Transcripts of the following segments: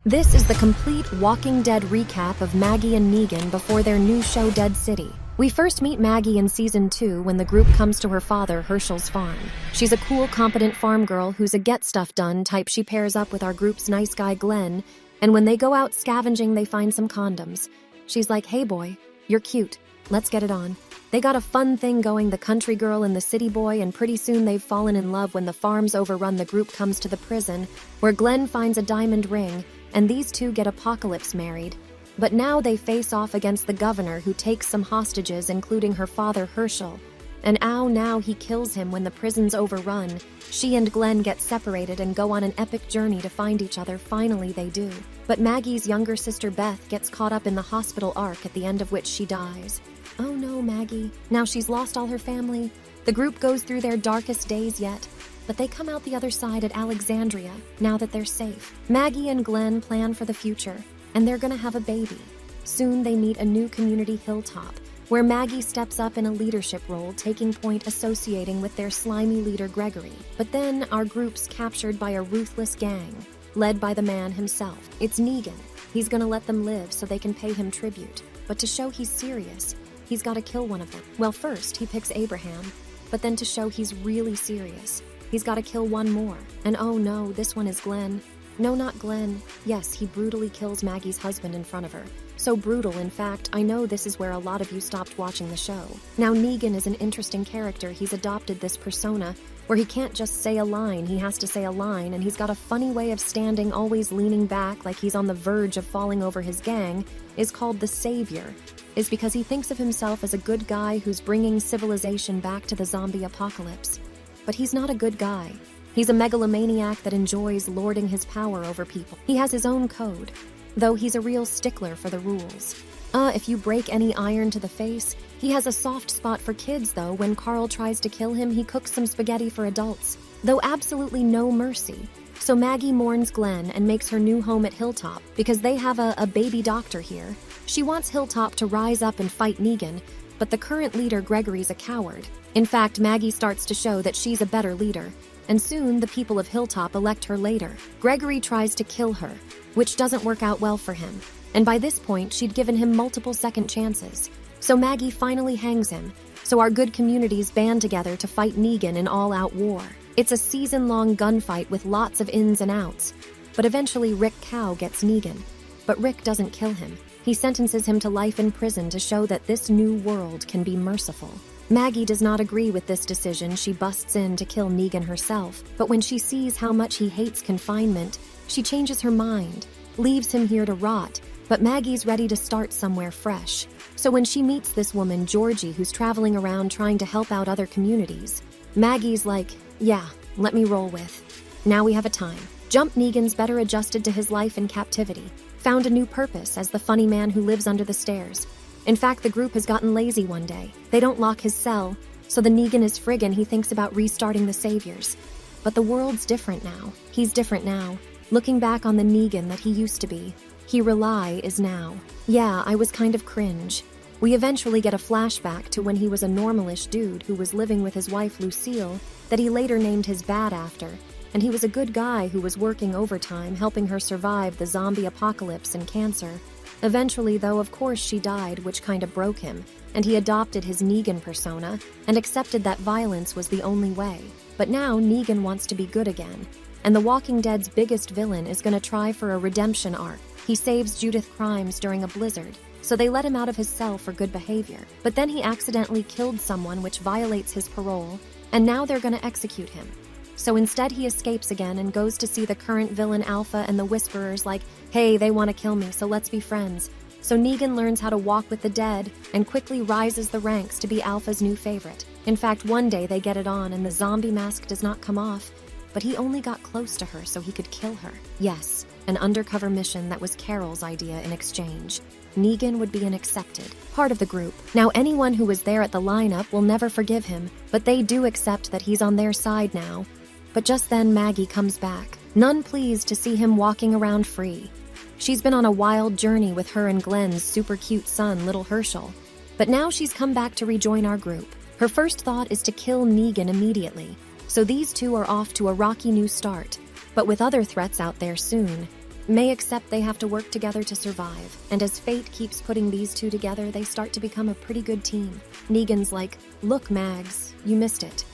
This is the complete Walking Dead recap of Maggie and Negan before their new show Dead City. We first meet Maggie in Season 2 when the group comes to her father, Herschel's farm. She's a cool, competent farm girl who's a get-stuff-done type. She pairs up with our group's nice guy, Glenn, and when they go out scavenging, they find some condoms. She's like, "Hey boy, you're cute. Let's get it on." They got a fun thing going, the country girl and the city boy, and pretty soon they've fallen in love. When the farm's overrun, the group comes to the prison, where Glenn finds a diamond ring, and these two get Apocalypse married. But now they face off against the governor, who takes some hostages, including her father, Herschel. And now he kills him when the prison's overrun. She and Glenn get separated and go on an epic journey to find each other. Finally, they do. But Maggie's younger sister, Beth, gets caught up in the hospital arc, at the end of which she dies. Oh no, Maggie. Now she's lost all her family. The group goes through their darkest days yet, but they come out the other side at Alexandria, now that they're safe. Maggie and Glenn plan for the future, and they're gonna have a baby. Soon they meet a new community, Hilltop, where Maggie steps up in a leadership role, taking point associating with their slimy leader, Gregory. But then our group's captured by a ruthless gang, led by the man himself. It's Negan. He's gonna let them live so they can pay him tribute. But to show he's serious, he's gotta kill one of them. Well, first he picks Abraham, but then to show he's really serious, he's gotta kill one more. And oh no, this one is Glenn. No, not Glenn. Yes, he brutally kills Maggie's husband in front of her. So brutal, in fact, I know this is where a lot of you stopped watching the show. Now, Negan is an interesting character. He's adopted this persona where he can't just say a line, he has to say a line, and he's got a funny way of standing, always leaning back like he's on the verge of falling over his gang, is called the Savior, is because he thinks of himself as a good guy who's bringing civilization back to the zombie apocalypse. But he's not a good guy. He's a megalomaniac that enjoys lording his power over people. He has his own code, though he's a real stickler for the rules. If you break any iron to the face, he has a soft spot for kids, though. When Carl tries to kill him, he cooks some spaghetti for adults, though absolutely no mercy. So Maggie mourns Glenn and makes her new home at Hilltop because they have a baby doctor here. She wants Hilltop to rise up and fight Negan, but the current leader, Gregory's a coward. In fact, Maggie starts to show that she's a better leader, and soon the people of Hilltop elect her later. Gregory tries to kill her, which doesn't work out well for him, and by this point she'd given him multiple second chances. So Maggie finally hangs him, so our good communities band together to fight Negan in all-out war. It's a season-long gunfight with lots of ins and outs, but eventually Rick Cow gets Negan. But Rick doesn't kill him. He sentences him to life in prison to show that this new world can be merciful. Maggie does not agree with this decision. She busts in to kill Negan herself, but when she sees how much he hates confinement, she changes her mind, leaves him here to rot, but Maggie's ready to start somewhere fresh. So when she meets this woman, Georgie, who's traveling around trying to help out other communities, Maggie's like, yeah, let me roll with. Now we have a time. Jump Negan's better adjusted to his life in captivity, found a new purpose as the funny man who lives under the stairs. In fact, the group has gotten lazy one day. They don't lock his cell, so the Negan is friggin'. He thinks about restarting the Saviors. But the world's different now. He's different now. Looking back on the Negan that he used to be, he Rely is now. Yeah, I was kind of cringe. We eventually get a flashback to when he was a normalish dude who was living with his wife Lucille, that he later named his bad after, and he was a good guy who was working overtime helping her survive the zombie apocalypse and cancer. Eventually, though, of course she died, which kind of broke him, and he adopted his Negan persona and accepted that violence was the only way. But now Negan wants to be good again, and The Walking Dead's biggest villain is gonna try for a redemption arc. He saves Judith Crimes during a blizzard, so they let him out of his cell for good behavior. But then he accidentally killed someone, which violates his parole, and now they're gonna execute him. So instead he escapes again and goes to see the current villain Alpha and the Whisperers like, hey, they want to kill me, so let's be friends. So Negan learns how to walk with the dead and quickly rises the ranks to be Alpha's new favorite. In fact, one day they get it on and the zombie mask does not come off, but he only got close to her so he could kill her. Yes, an undercover mission that was Carol's idea in exchange. Negan would be an accepted part of the group. Now anyone who was there at the lineup will never forgive him, but they do accept that he's on their side now. But just then Maggie comes back, none pleased to see him walking around free. She's been on a wild journey with her and Glenn's super cute son, little Herschel. But now she's come back to rejoin our group. Her first thought is to kill Negan immediately, so these two are off to a rocky new start. But with other threats out there soon, May accept they have to work together to survive, and as fate keeps putting these two together, they start to become a pretty good team. Negan's like, "Look, Mags, you missed it.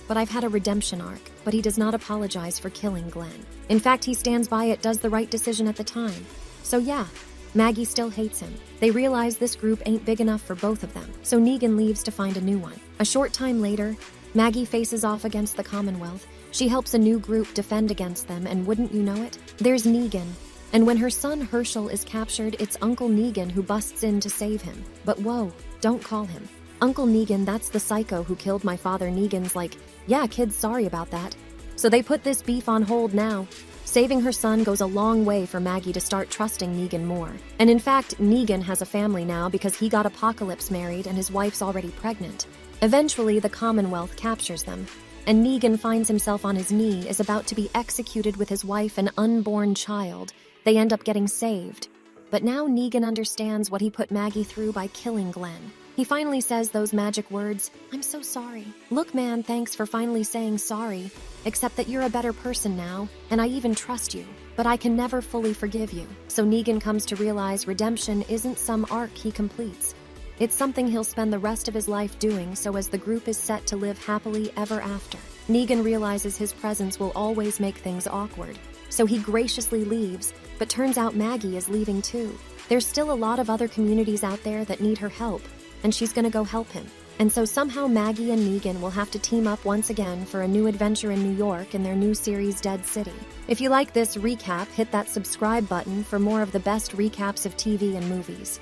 But I've had a redemption arc," but he does not apologize for killing Glenn. In fact, he stands by it, does the right decision at the time. So yeah, Maggie still hates him. They realize this group ain't big enough for both of them, so Negan leaves to find a new one. A short time later, Maggie faces off against the Commonwealth. She helps a new group defend against them, and wouldn't you know it, there's Negan. And when her son Herschel is captured, it's Uncle Negan who busts in to save him. But whoa, don't call him Uncle Negan, that's the psycho who killed my father. Negan's like, "Yeah, kids, sorry about that." So they put this beef on hold now. Saving her son goes a long way for Maggie to start trusting Negan more. And in fact, Negan has a family now because he got Apocalypse married and his wife's already pregnant. Eventually, the Commonwealth captures them, and Negan finds himself on his knee, is about to be executed with his wife and unborn child. They end up getting saved. But now Negan understands what he put Maggie through by killing Glenn. He finally says those magic words, "I'm so sorry." Look, man, thanks for finally saying sorry. Except that you're a better person now, and I even trust you. But I can never fully forgive you. So Negan comes to realize redemption isn't some arc he completes. It's something he'll spend the rest of his life doing, so as the group is set to live happily ever after. Negan realizes his presence will always make things awkward. So he graciously leaves, but turns out Maggie is leaving too. There's still a lot of other communities out there that need her help, and she's gonna go help him. And so somehow Maggie and Negan will have to team up once again for a new adventure in New York in their new series Dead City. If you like this recap, hit that subscribe button for more of the best recaps of TV and movies.